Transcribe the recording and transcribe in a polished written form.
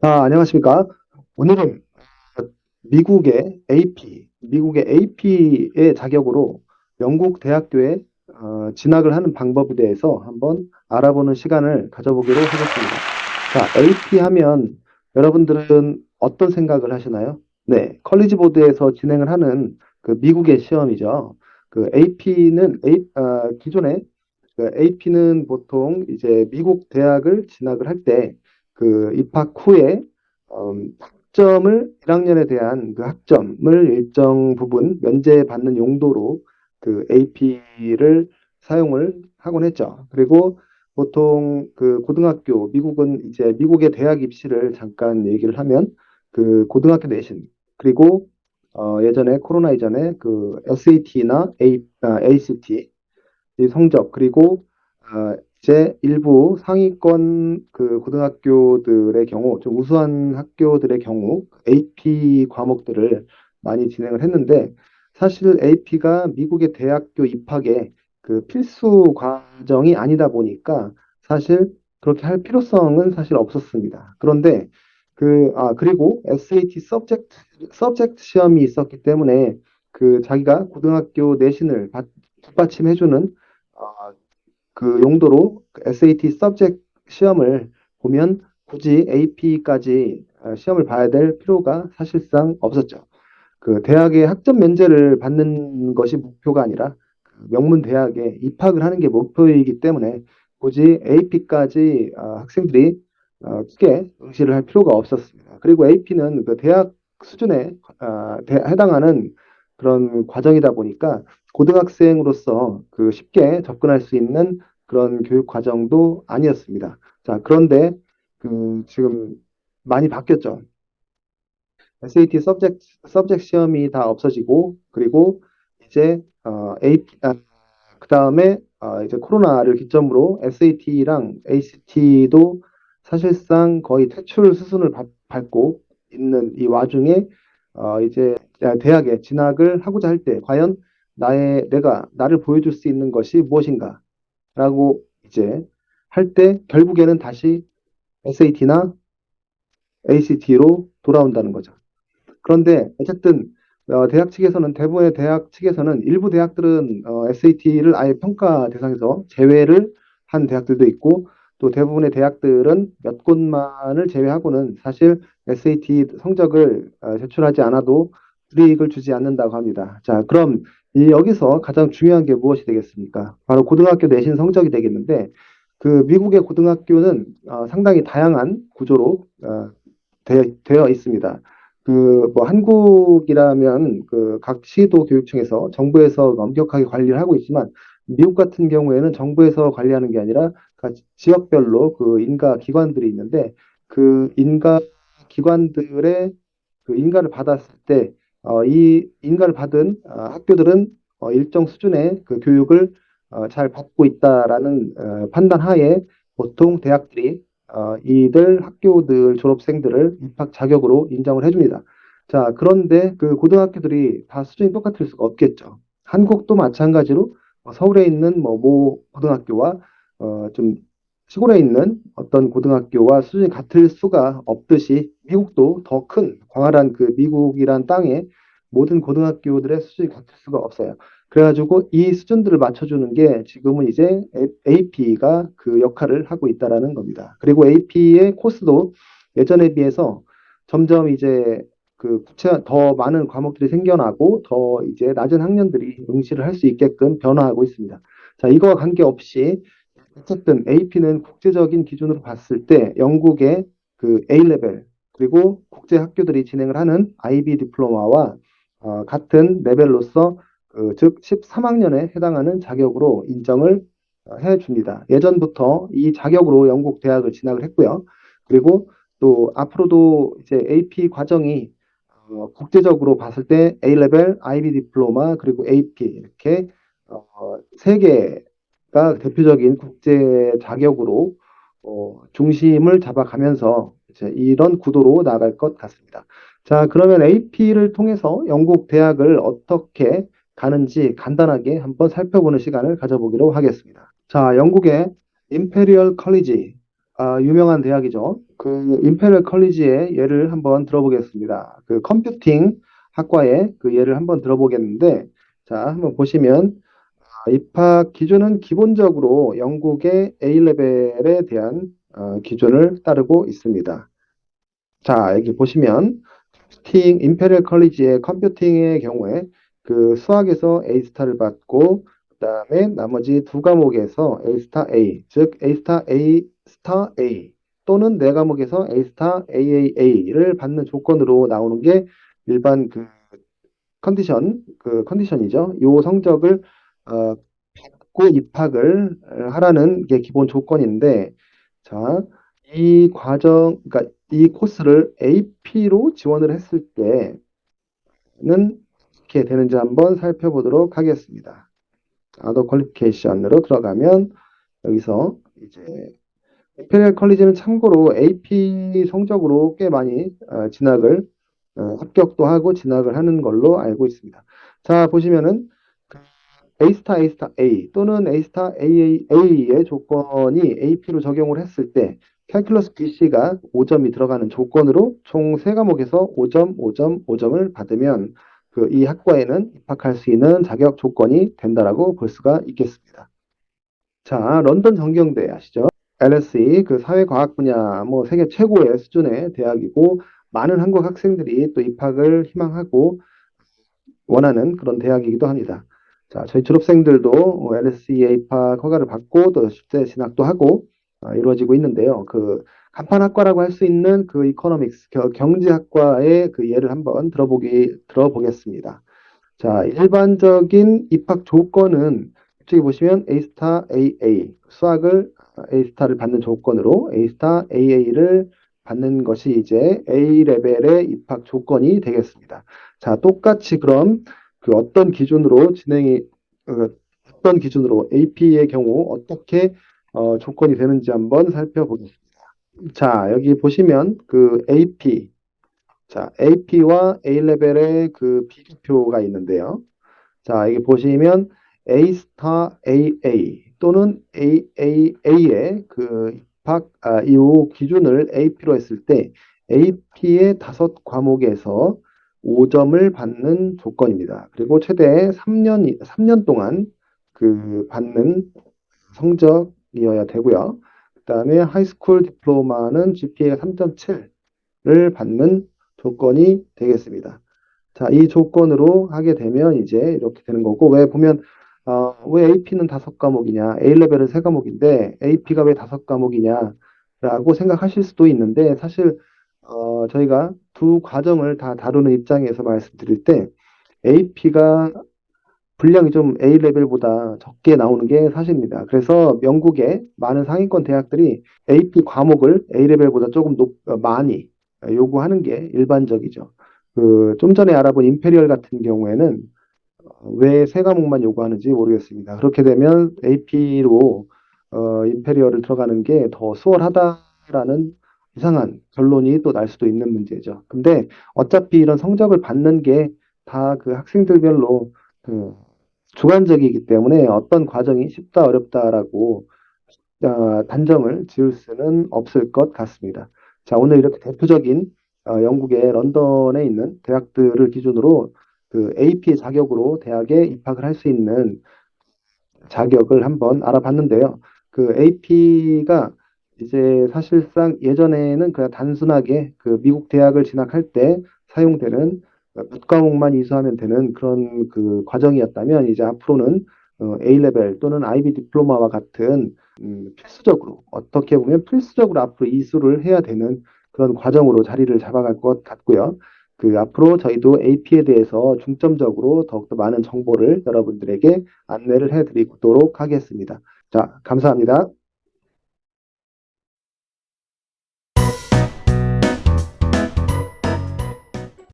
안녕하십니까. 오늘은 미국의 AP의 자격으로 영국 대학교에 진학을 하는 방법에 대해서 한번 알아보는 시간을 가져보기로 하겠습니다. 자, AP 하면 여러분들은 어떤 생각을 하시나요? 네, 컬리지 보드에서 진행을 하는 그 미국의 시험이죠. 그 AP는 기존에 그 AP는 보통 이제 미국 대학을 진학을 할 때 그 입학 후에 학점을 1학년에 대한 그 학점을 일정 부분 면제받는 용도로 그 AP를 사용을 하곤 했죠. 그리고 보통 그 고등학교 미국은 이제 미국의 대학 입시를 잠깐 얘기를 하면 그 고등학교 내신 그리고 예전에 코로나 이전에 그 SAT나 ACT 이 성적 그리고 이제 일부 상위권 그 고등학교들의 경우 좀 우수한 학교들의 경우 AP 과목들을 많이 진행을 했는데 사실 AP가 미국의 대학교 입학에 그 필수 과정이 아니다 보니까 사실 그렇게 할 필요성은 사실 없었습니다. 그런데 그리고 SAT 서브젝트 시험이 있었기 때문에 그 자기가 고등학교 내신을 뒷받침해주는 어, 그 용도로 SAT 서브젝트 시험을 보면 굳이 AP까지 시험을 봐야 될 필요가 사실상 없었죠. 그 대학의 학점 면제를 받는 것이 목표가 아니라 그 명문 대학에 입학을 하는 게 목표이기 때문에 굳이 AP까지 학생들이 크게 응시를 할 필요가 없었습니다. 그리고 AP는 그 대학 수준에 해당하는 그런 과정이다 보니까 고등학생으로서 그 쉽게 접근할 수 있는 그런 교육 과정도 아니었습니다. 자, 그런데 그 지금 많이 바뀌었죠. SAT 서브젝트 시험이 다 없어지고 그리고 이제 그 다음에 이제 코로나를 기점으로 SAT랑 ACT도 사실상 거의 퇴출 수순을 밟고 있는 이 와중에 이제 대학에 진학을 하고자 할 때 과연 내가 나를 보여줄 수 있는 것이 무엇인가라고 이제 할 때 결국에는 다시 SAT나 ACT로 돌아온다는 거죠. 그런데 어쨌든 대학 측에서는 대부분의 대학 측에서는 일부 대학들은 SAT를 아예 평가 대상에서 제외를 한 대학들도 있고 또 대부분의 대학들은 몇 곳만을 제외하고는 사실 SAT 성적을 제출하지 않아도 불이익을 주지 않는다고 합니다. 자, 그럼 여기서 가장 중요한 게 무엇이 되겠습니까? 바로 고등학교 내신 성적이 되겠는데 그 미국의 고등학교는 상당히 다양한 구조로 되어 있습니다. 그, 뭐, 한국이라면 그 각 시도 교육청에서 정부에서 엄격하게 관리를 하고 있지만 미국 같은 경우에는 정부에서 관리하는 게 아니라 각 지역별로 그 인가 기관들이 있는데 그 인가 기관들의 그 인가를 받았을 때 이 인가를 받은 학교들은 일정 수준의 그 교육을 잘 받고 있다라는 판단 하에 보통 대학들이 이들 학교들 졸업생들을 입학 자격으로 인정을 해줍니다. 자, 그런데 그 고등학교들이 다 수준이 똑같을 수가 없겠죠. 한국도 마찬가지로 서울에 있는 뭐 모 고등학교와 좀 시골에 있는 어떤 고등학교와 수준이 같을 수가 없듯이 미국도 더 큰 광활한 그 미국이란 땅에 모든 고등학교들의 수준이 같을 수가 없어요. 그래가지고 이 수준들을 맞춰주는 게 지금은 이제 AP가 그 역할을 하고 있다라는 겁니다. 그리고 AP의 코스도 예전에 비해서 점점 이제 더 많은 과목들이 생겨나고 더 이제 낮은 학년들이 응시를 할 수 있게끔 변화하고 있습니다. 자, 이거와 관계없이 어쨌든 AP는 국제적인 기준으로 봤을 때 영국의 그 A 레벨 그리고 국제 학교들이 진행을 하는 IB 디플로마와 같은 레벨로서 즉 13학년에 해당하는 자격으로 인정을 해줍니다. 예전부터 이 자격으로 영국 대학을 진학을 했고요. 그리고 또 앞으로도 이제 AP 과정이 국제적으로 봤을 때 A 레벨, IB 디플로마 그리고 AP 이렇게 세 개가 대표적인 국제 자격으로 중심을 잡아가면서 이제 이런 구도로 나아갈 것 같습니다. 자, 그러면 AP를 통해서 영국 대학을 어떻게 가는지 간단하게 한번 살펴보는 시간을 가져보기로 하겠습니다. 자, 영국의 임페리얼 컬리지 유명한 대학이죠. 그 임페리얼 컬리지의 예를 한번 들어보겠습니다. 그 컴퓨팅 학과의 그 예를 한번 들어보겠는데, 자, 한번 보시면 입학 기준은 기본적으로 영국의 A레벨에 대한 기준을 따르고 있습니다. 자, 여기 보시면 컴퓨팅 임페리얼 컬리지의 컴퓨팅의 경우에 그 수학에서 A스타를 받고 그다음에 나머지 두 과목에서 A스타 A, 즉 A스타 A 스타 A 또는 네 과목에서 A스타 AAA를 받는 조건으로 나오는 게 일반 그 컨디션이죠. 요 성적을 어, 받고 입학을 하라는 게 기본 조건인데, 자, 이 과정, 그러니까 이 코스를 AP로 지원을 했을 때는 어떻게 되는지 한번 살펴보도록 하겠습니다. 아더 퀄리피케이션으로 들어가면 여기서 이제 임페리얼 컬리지는 참고로 AP 성적으로 꽤 많이 합격도 하고 진학을 하는 걸로 알고 있습니다. 자, 보시면은 A스타, A스타 A 또는 A스타 AAA의 조건이 AP로 적용을 했을 때 캘큘러스 BC가 5점이 들어가는 조건으로 총 3과목에서 5점, 5점, 5점을 받으면 그 이 학과에는 입학할 수 있는 자격 조건이 된다라고 볼 수가 있겠습니다. 자, 런던 정경대 아시죠? LSE 그 사회과학 분야 뭐 세계 최고의 수준의 대학이고 많은 한국 학생들이 또 입학을 희망하고 원하는 그런 대학이기도 합니다. 자, 저희 졸업생들도 LSE 입학 허가를 받고 또 실제 진학도 하고 이루어지고 있는데요. 그 간판학과라고 할 수 있는 그 이코노믹스 경제학과의 그 예를 한번 들어보겠습니다. 자, 일반적인 입학 조건은 이쪽에 보시면 A스타 AA 수학을 A스타를 받는 조건으로 A스타 AA를 받는 것이 이제 A 레벨의 입학 조건이 되겠습니다. 자, 똑같이 그럼 그 어떤 기준으로 AP의 경우 어떻게 조건이 되는지 한번 살펴보겠습니다. 자, 여기 보시면 그 AP, 자, AP와 A 레벨의 그 비교표가 있는데요. 자, 여기 보시면 A 스타 AA 또는 AAA의 그 이후 기준을 AP로 했을 때 AP의 5과목에서 5점을 받는 조건입니다. 그리고 최대 3년 동안 그 받는 성적이어야 되고요. 그다음에 하이스쿨 디플로마는 GPA가 3.7을 받는 조건이 되겠습니다. 자, 이 조건으로 하게 되면 이제 이렇게 되는 거고, 왜 보면, 왜 AP는 5과목이냐, A레벨은 3과목인데, AP가 왜 5과목이냐라고 생각하실 수도 있는데, 사실, 저희가 두 과정을 다 다루는 입장에서 말씀드릴 때, AP가 분량이 좀 A레벨보다 적게 나오는 게 사실입니다. 그래서 영국의 많은 상위권 대학들이 AP 과목을 A레벨보다 조금 많이 요구하는 게 일반적이죠. 그 좀 전에 알아본 임페리얼 같은 경우에는 왜 3과목만 요구하는지 모르겠습니다. 그렇게 되면 AP로 임페리얼을 들어가는 게 더 수월하다라는 이상한 결론이 또 날 수도 있는 문제죠. 근데 어차피 이런 성적을 받는 게 다 그 학생들별로 그 주관적이기 때문에 어떤 과정이 쉽다 어렵다라고 단정을 지을 수는 없을 것 같습니다. 자, 오늘 이렇게 대표적인 영국의 런던에 있는 대학들을 기준으로 그 AP 자격으로 대학에 입학을 할 수 있는 자격을 한번 알아봤는데요. 그 AP가 이제 사실상 예전에는 그냥 단순하게 그 미국 대학을 진학할 때 사용되는 몇 과목만 이수하면 되는 그런 그 과정이었다면 이제 앞으로는 A레벨 또는 IB 디플로마와 같은 필수적으로 어떻게 보면 필수적으로 앞으로 이수를 해야 되는 그런 과정으로 자리를 잡아갈 것 같고요. 그 앞으로 저희도 AP에 대해서 중점적으로 더욱더 많은 정보를 여러분들에게 안내를 해드리도록 하겠습니다. 자, 감사합니다.